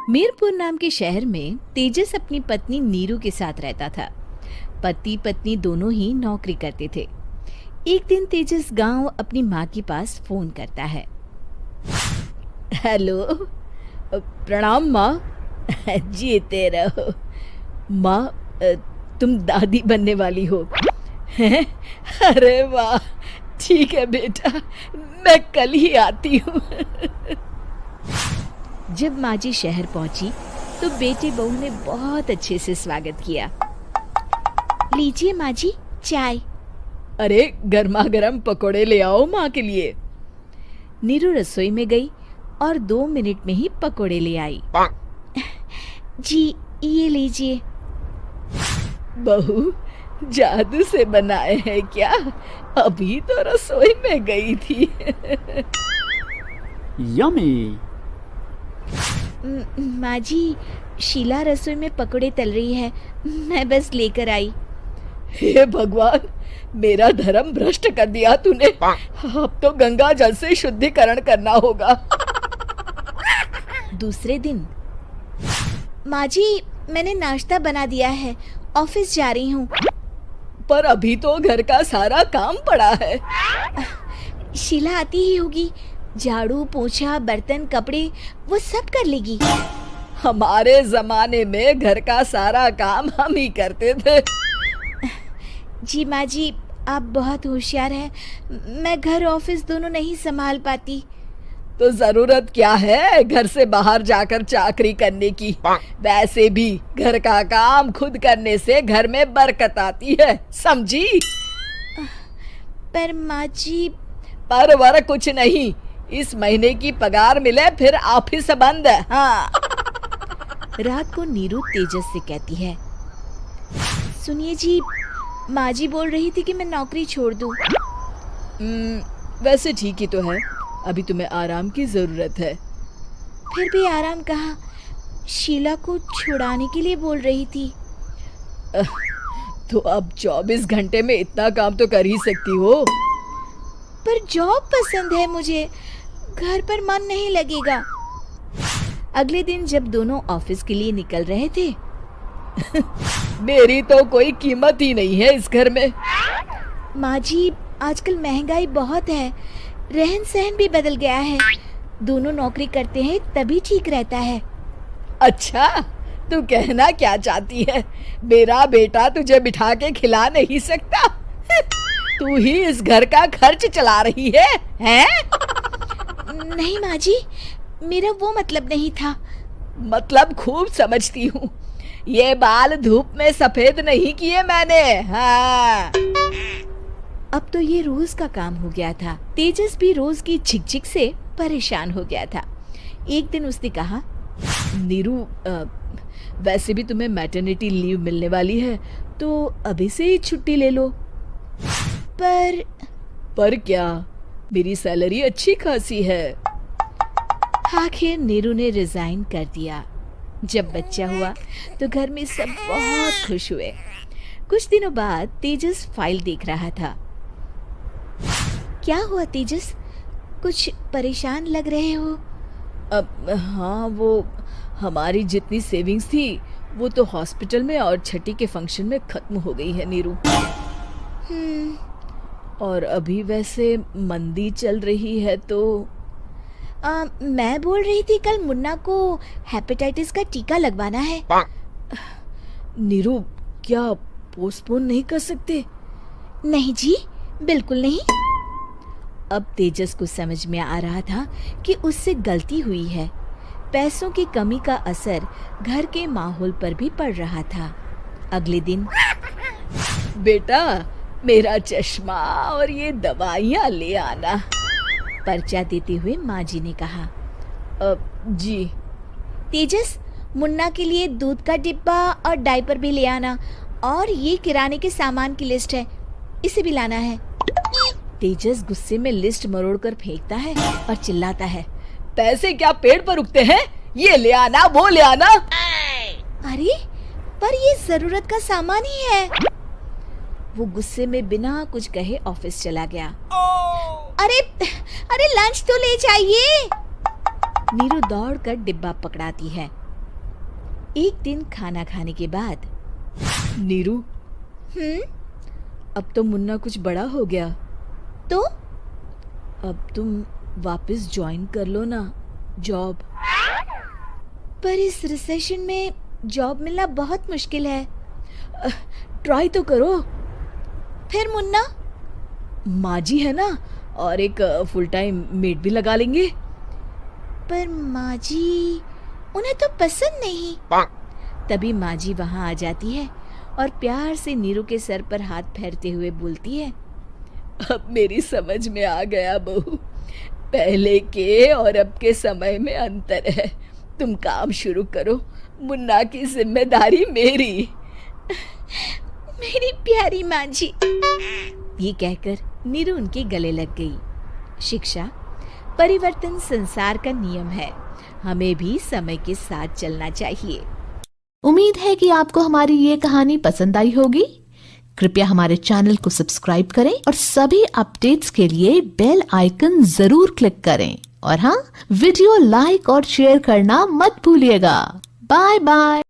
मीरपुर नाम के शहर में तेजस अपनी पत्नी नीरू के साथ रहता था। पति पत्नी दोनों ही नौकरी करते थे। एक दिन तेजस गांव अपनी माँ के पास फोन करता है। हेलो, प्रणाम माँ। जीते रहो माँ, तुम दादी बनने वाली हो हैं? अरे वाह, ठीक है बेटा, मैं कल ही आती हूँ। जब माँ जी शहर पहुंची तो बेटे बहू ने बहुत अच्छे से स्वागत किया। लीजिए माँ जी, चाय। अरे गर्मा गर्म पकोड़े ले आओ माँ के लिए। नीरू रसोई में गई और 2 मिनट में ही पकोड़े ले आई। जी ये लीजिए। बहू, जादू से बनाए हैं क्या? अभी तो रसोई में गई थी। यम्मी। माँ जी, शीला रसोई में पकोड़े तल रही है, मैं बस लेकर आई। हे भगवान, मेरा धर्म भ्रष्ट कर दिया तूने। अब तो गंगा जल से शुद्धिकरण करना होगा। दूसरे दिन, माँ जी मैंने नाश्ता बना दिया है, ऑफिस जा रही हूँ। पर अभी तो घर का सारा काम पड़ा है। शीला आती ही होगी, झाड़ू पोछा बर्तन कपड़े वो सब कर लेगी। हमारे जमाने में घर का सारा काम हम ही करते थे। जी माँ जी, आप बहुत होशियार हैं, मैं घर ऑफिस दोनों नहीं संभाल पाती। तो जरूरत क्या है घर से बाहर जाकर चाकरी करने की? वैसे भी घर का काम खुद करने से घर में बरकत आती है, समझी? पर माँ जी। पर वर कुछ नहीं, इस महीने की पगार मिले फिर ऑफिस बंद। हाँ। रात को नीरू तेजस से कहती है, सुनिए जी, माँ जी बोल रही थी कि मैं नौकरी छोड़ दूं। वैसे ठीक ही तो है, अभी तुम्हें आराम की जरूरत है। फिर भी आराम कहाँ, शीला को छुड़ाने के लिए बोल रही थी। तो अब 24 घंटे में इतना काम तो कर ही सकती हो। पर जॉब पसंद है मुझे, घर पर मन नहीं लगेगा। अगले दिन जब दोनों ऑफिस के लिए निकल रहे थे, मेरी तो कोई कीमत ही नहीं है इस घर में। माँ जी, आजकल महंगाई बहुत है, रहन सहन भी बदल गया है, दोनों नौकरी करते हैं तभी ठीक रहता है। अच्छा, तू कहना क्या चाहती है? मेरा बेटा तुझे बिठा के खिला नहीं सकता? तू ही इस घर का खर्च चला रही है, हैं? नहीं माँ जी, मेरा वो मतलब नहीं था। मतलब खूब समझती हूँ, ये बाल धूप में सफेद नहीं किए मैंने। हाँ। अब तो ये रोज का काम हो गया था। तेजस भी रोज की झिकझिक से परेशान हो गया था। एक दिन उसने कहा, नीरू, वैसे भी तुम्हें मैटरनिटी लीव मिलने वाली है, तो अभी से ही छुट्टी ले लो। पर क्या, मेरी सैलरी अच्छी खासी है। आखिर नीरू ने रिजाइन कर दिया। जब बच्चा हुआ तो घर में सब बहुत खुश हुए। कुछ दिनों बाद तेजस फाइल देख रहा था। क्या हुआ तेजस, कुछ परेशान लग रहे हो? हाँ, वो हमारी जितनी सेविंग्स थी वो तो हॉस्पिटल में और छठी के फंक्शन में खत्म हो गई है नीरू। और अभी वैसे मंदी चल रही है तो मैं बोल रही थी कल मुन्ना को हेपेटाइटिस का टीका लगवाना है। नीरू, क्या पोस्टपोन नहीं कर सकते? नहीं जी, बिल्कुल नहीं। अब तेजस को समझ में आ रहा था कि उससे गलती हुई है। पैसों की कमी का असर घर के माहौल पर भी पड़ रहा था। अगले दिन, बेटा मेरा चश्मा और ये दवाइयाँ ले आना, पर्चा देते हुए माँ जी ने कहा। जी। तेजस, मुन्ना के लिए दूध का डिब्बा और डायपर भी ले आना, और ये किराने के सामान की लिस्ट है, इसे भी लाना है। तेजस गुस्से में लिस्ट मरोड़कर फेंकता है और चिल्लाता है, पैसे क्या पेड़ पर उगते हैं? ये ले आना, वो ले आना। अरे पर ये जरूरत का सामान ही है। वो गुस्से में बिना कुछ कहे ऑफिस चला गया। अरे लंच तो ले जाइए। नीरू दौड़कर डिब्बा पकड़ाती है एक दिन खाना खाने के बाद, नीरू, अब तो मुन्ना कुछ बड़ा हो गया, तो अब तुम वापस ज्वाइन कर लो ना जॉब। पर इस रिसेशन में जॉब मिलना बहुत मुश्किल है। ट्राई तो करो। फिर मुन्ना, माँ जी है ना, और एक फुल टाइम मेड भी लगा लेंगे। पर माँ जी, उन्हें तो पसंद नहीं। तभी माँ जी वहाँ आ जाती है और प्यार से नीरू के सर पर हाथ फेरते हुए बोलती है, अब मेरी समझ में आ गया बहू, पहले के और अब के समय में अंतर है। तुम काम शुरू करो, मुन्ना की जिम्मेदारी मेरी। मेरी प्यारी माँ जी। ये कहकर नीरू उनके गले लग गई। शिक्षा, परिवर्तन संसार का नियम है, हमें भी समय के साथ चलना चाहिए। उम्मीद है कि आपको हमारी ये कहानी पसंद आई होगी। कृपया हमारे चैनल को सब्सक्राइब करें और सभी अपडेट्स के लिए बेल आइकन जरूर क्लिक करें। और हाँ, वीडियो लाइक और शेयर करना मत भूलिएगा। Bye bye.